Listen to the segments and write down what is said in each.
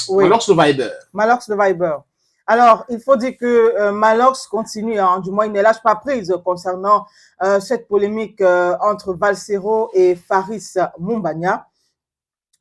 Oui. Malox le Viber. Malox le Viber. Alors, il faut dire que Malox continue, hein, du moins il ne lâche pas prise concernant cette polémique entre Valsero et Faris Moumbagna.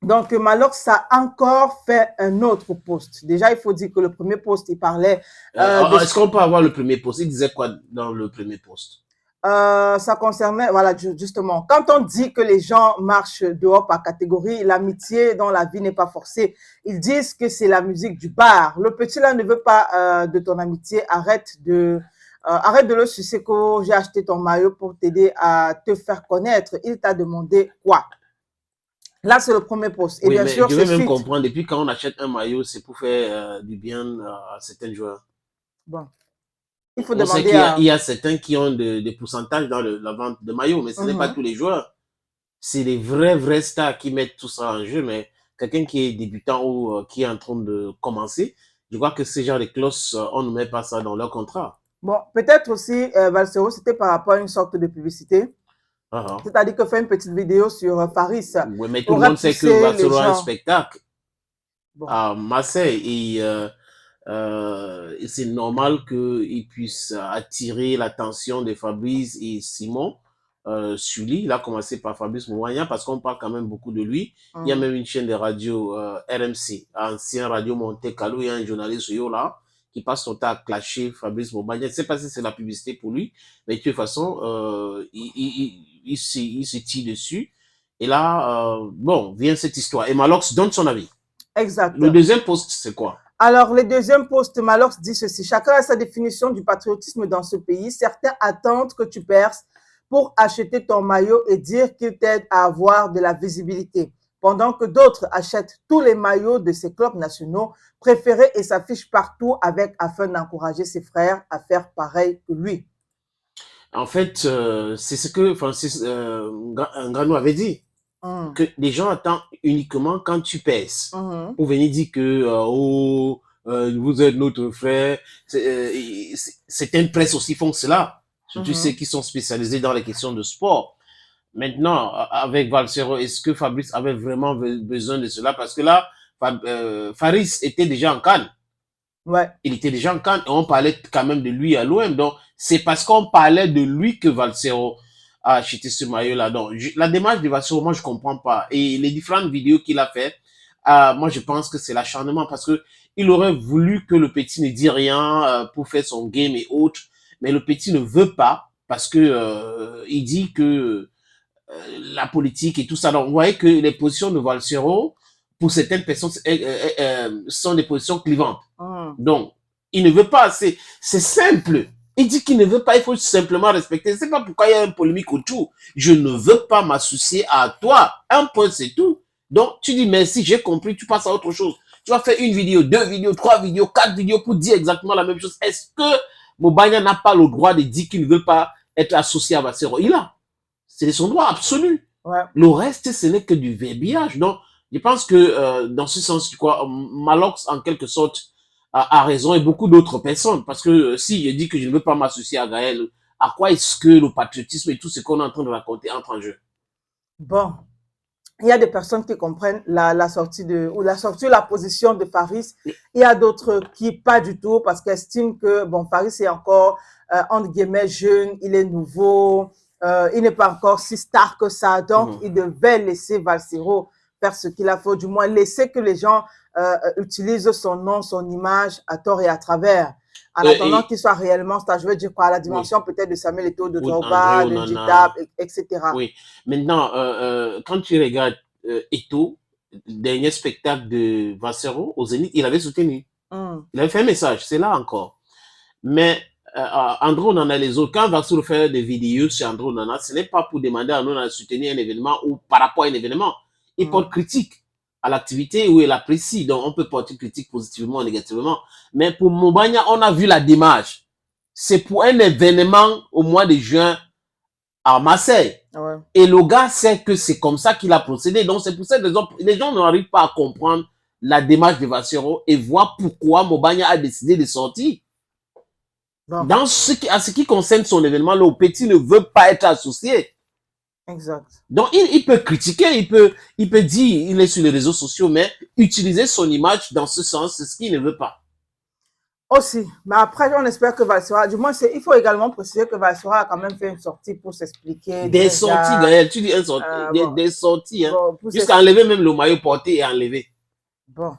Donc, Malox a encore fait un autre post. Déjà, il faut dire que le premier post, il parlait... Est-ce qu'on peut avoir le premier post? Il disait quoi dans le premier post? Ça concernait, voilà, justement, quand on dit que les gens marchent dehors par catégorie, l'amitié dans la vie n'est pas forcée, ils disent que c'est la musique du bar. Le petit là ne veut pas de ton amitié, arrête de le sucer que j'ai acheté ton maillot pour t'aider à te faire connaître. Il t'a demandé quoi? Là, c'est le premier post. Et Oui, bien mais sûr, je vais c'est même suite. comprendre, depuis quand on achète un maillot, c'est pour faire du bien à certains joueurs. Bon, il faut On sait demander qu'il à... y a certains qui ont des pourcentages dans la vente de maillots, mais ce n'est pas tous les joueurs. C'est les vrais stars qui mettent tout ça en jeu, mais quelqu'un qui est débutant ou qui est en train de commencer, je crois que ces genres de clauses, on ne met pas ça dans leur contrat. Bon, peut-être aussi, Valsero, c'était par rapport à une sorte de publicité. C'est-à-dire que fait une petite vidéo sur Faris. Oui, mais tout le monde sait que Valsero a un spectacle à Marseille et c'est normal qu'il puisse attirer l'attention de Fabrice et Simon sur lui. Il a commencé par Fabrice Moumbagna parce qu'on parle quand même beaucoup de lui. Il y a même une chaîne de radio RMC, ancien radio Monte Carlo, il y a un journaliste là qui passe son temps à clasher Fabrice Moumbagna. Je ne sais pas si c'est la publicité pour lui, mais de toute façon, il se tire dessus. Et là, bon, vient cette histoire. Et Malox donne son avis. Exact. Le deuxième post, c'est quoi? Alors, le deuxième post, Malox dit ceci. Chacun a sa définition du patriotisme dans ce pays. Certains attendent que tu perces pour acheter ton maillot et dire qu'il t'aide à avoir de la visibilité, pendant que d'autres achètent tous les maillots de ces clubs nationaux préférés et s'affichent partout afin d'encourager ses frères à faire pareil que lui. En fait, c'est ce que Francis Ngannou avait dit. Que les gens attendent uniquement quand tu pèses. Pour venir dire que vous êtes notre frère. Certaines presses aussi font cela. Surtout ceux qui sont spécialisés dans les questions de sport. Maintenant, avec Valsero, est-ce que Fabrice avait vraiment besoin de cela? Parce que là, Faris était déjà en Cannes. Ouais. Il était déjà en Cannes et on parlait quand même de lui à l'OM. Donc, c'est parce qu'on parlait de lui que Valsero a acheté ce maillot-là. Donc, la démarche de Valsero, moi, je comprends pas. Et les différentes vidéos qu'il a fait, moi, je pense que c'est l'acharnement parce que il aurait voulu que le petit ne dise rien pour faire son game et autres. Mais le petit ne veut pas parce que il dit que la politique et tout ça. Donc, vous voyez que les positions de Valsero, pour certaines personnes, sont des positions clivantes. Donc, il ne veut pas. C'est simple. Il dit qu'il ne veut pas, il faut simplement respecter. C'est pas pourquoi il y a une polémique autour. Je ne veux pas m'associer à toi. Un point, c'est tout. Donc, tu dis merci, j'ai compris, tu passes à autre chose. Tu vas faire une vidéo, 2 vidéos, 3 vidéos, 4 vidéos pour dire exactement la même chose. Est-ce que Moumbagna n'a pas le droit de dire qu'il ne veut pas être associé à Valsero? Il a. C'est son droit absolu. Ouais. Le reste, ce n'est que du verbiage. Donc, je pense que dans ce sens, quoi, Malox, en quelque sorte, a raison et beaucoup d'autres personnes. Parce que si je dis que je ne veux pas m'associer à Gaël, à quoi est-ce que le patriotisme et tout ce qu'on est en train de raconter entre en jeu? Bon, il y a des personnes qui comprennent la sortie ou la position de Faris. Il y a d'autres qui pas du tout parce qu'ils estiment que bon, Faris est encore entre guillemets jeune, il est nouveau, il n'est pas encore si star que ça. Donc, il devait laisser Valsero faire ce qu'il a fait, du moins laisser que les gens utilisent son nom, son image à tort et à travers. En attendant qu'il soit réellement star, je veux dire quoi, à la dimension peut-être de Samuel Eto'o, de Drogba, de Djitab, etc. Oui. Maintenant, quand tu regardes Eto'o, dernier spectacle de Valsero au Zénith, il avait soutenu. Il avait fait un message, c'est là encore. Mais André Onana, les autres, quand Valsero fait des vidéos sur André Onana, ce n'est pas pour demander à André Onana de soutenir un événement ou par rapport à un événement. Il porte critique à l'activité où il apprécie. Donc, on peut porter critique positivement ou négativement. Mais pour Moumbagna, on a vu la démarche. C'est pour un événement au mois de juin à Marseille. Ouais. Et le gars sait que c'est comme ça qu'il a procédé. Donc, c'est pour ça que les gens n'arrivent pas à comprendre la démarche de Valsero et voir pourquoi Moumbagna a décidé de sortir. Dans ce qui concerne son événement, le petit ne veut pas être associé. Exact. Donc, il peut critiquer, il peut dire, il est sur les réseaux sociaux, mais utiliser son image dans ce sens, c'est ce qu'il ne veut pas. Aussi, mais après, on espère que Valsera, du moins, il faut également préciser que Valsera a quand même fait une sortie pour s'expliquer. Des sorties, Déjà, Gaël, tu dis bon, des sorties, hein. bon, Jusqu'à enlever même le maillot porté et enlever. bon,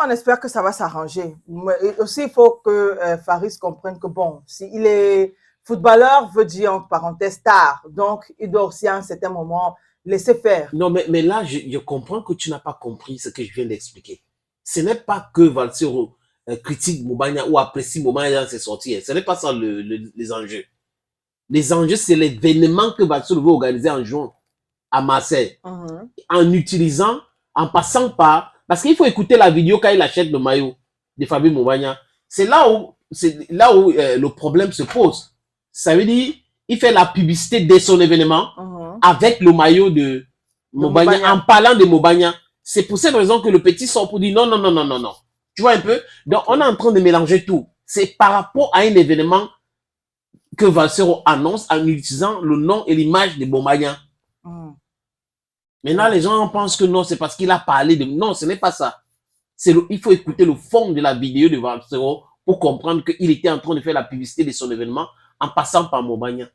on espère que ça va s'arranger. Mais aussi, il faut que Faris comprenne que, bon, s'il est footballeur, veut dire, entre parenthèses, star. Donc, il doit aussi, à un certain moment, laisser faire. Non, mais là, je comprends que tu n'as pas compris ce que je viens d'expliquer. Ce n'est pas que Valsero critique Mobagna ou apprécie Mobagna dans ses sorties. Ce n'est pas ça les enjeux. Les enjeux, c'est l'événement que Valsero veut organiser en juin à Marseille. En utilisant, en passant par... Parce qu'il faut écouter la vidéo quand il achète le maillot de Fabio Mobagna. C'est là où le problème se pose. Ça veut dire, il fait la publicité dès son événement avec le maillot de Mobagna, en parlant de Mobagna. C'est pour cette raison que le petit sort pour dire non, non, non, non, non, non. Tu vois un peu? Donc, on est en train de mélanger tout. C'est par rapport à un événement que Valsero annonce en utilisant le nom et l'image de Mobagna. Maintenant, les gens pensent que non, c'est parce qu'il a parlé de... Non, ce n'est pas ça. Il faut écouter le fond de la vidéo de Valsero pour comprendre qu'il était en train de faire la publicité de son événement en passant par Mobagna.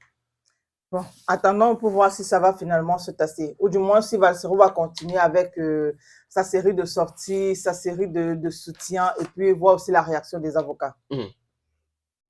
Bon, attendons pour voir si ça va finalement se tasser. Ou du moins, si Valsero va continuer avec sa série de sorties, sa série de soutiens, et puis voir aussi la réaction des avocats.